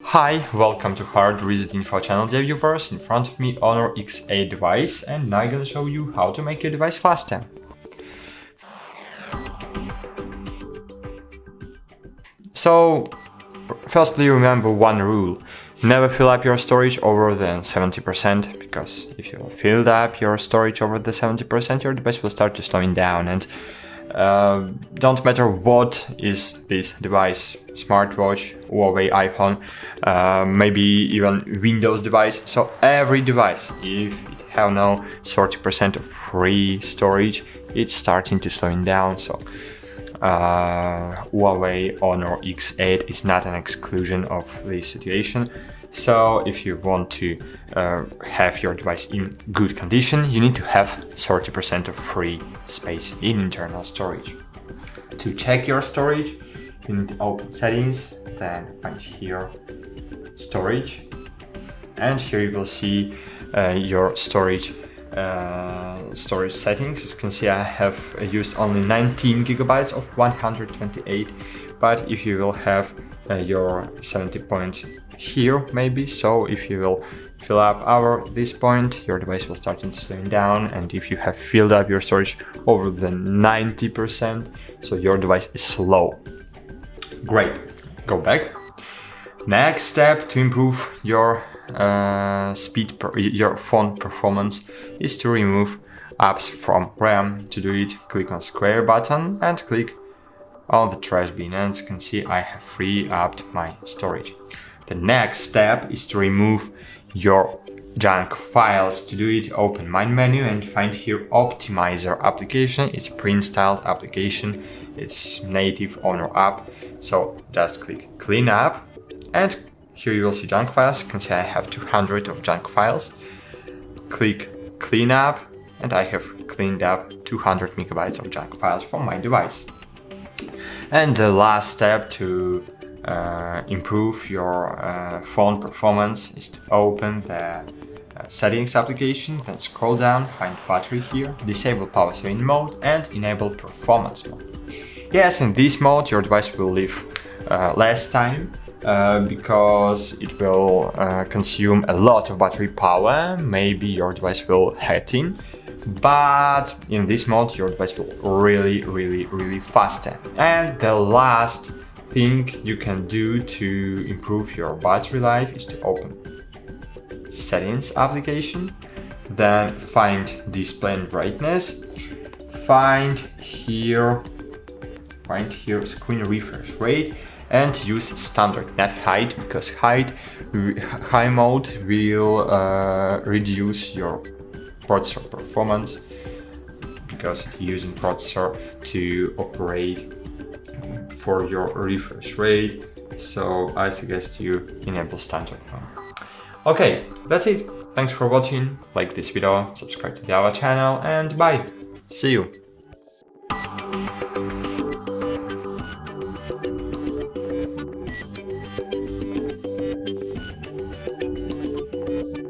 Hi, welcome to HardReset.Info channel, dear viewers. In front of me Honor X8 device, and now I'm gonna show you how to make your device faster. So, firstly, remember one rule. Never fill up your storage over than 70%, because if you fill up your storage over the 70%, your device will start to slowing down. And don't matter what is this device, smartwatch, Huawei, iPhone, maybe even Windows device. So every device, if it have now 30% of free storage, it's starting to slowing down. So Huawei Honor X8 is not an exclusion of this situation. So if you want to have your device in good condition, you need to have 30% of free space in internal storage. To check your storage, you need to open settings, then find here storage, and here you will see your storage settings. As you can see, I have used only 19 gigabytes of 128, but if you will have your 70 points here maybe, so if you will fill up this point, your device will start to slow down, and if you have filled up your storage over the 90%, so your device is slow. Great, go back. Next step to improve your your phone performance is to remove apps from RAM. To do it, click on square button and click on the trash bin, and as you can see, I have freed up my storage. The next step is to remove your junk files. To do it, open main menu and find here Optimizer application. It's a pre-installed application. It's native Honor app. So just click clean up, and here you will see junk files. You can see I have 200 of junk files. Click clean up, and I have cleaned up 200 megabytes of junk files from my device. And the last step to improve your phone performance is to open the settings application, then scroll down, find battery here, disable power saving mode, and enable performance mode. Yes, in this mode your device will live less time because it will consume a lot of battery power. Maybe your device will heat in, but in this mode your device will really faster. And the last thing you can do to improve your battery life is to open settings application, then find display and brightness, find here screen refresh rate, and use standard, not high, because high mode will reduce your processor performance, because it's using processor to operate for your refresh rate. So I suggest you enable standard mode. Okay, that's it. Thanks for watching. Like this video, subscribe to our channel, and bye. See you.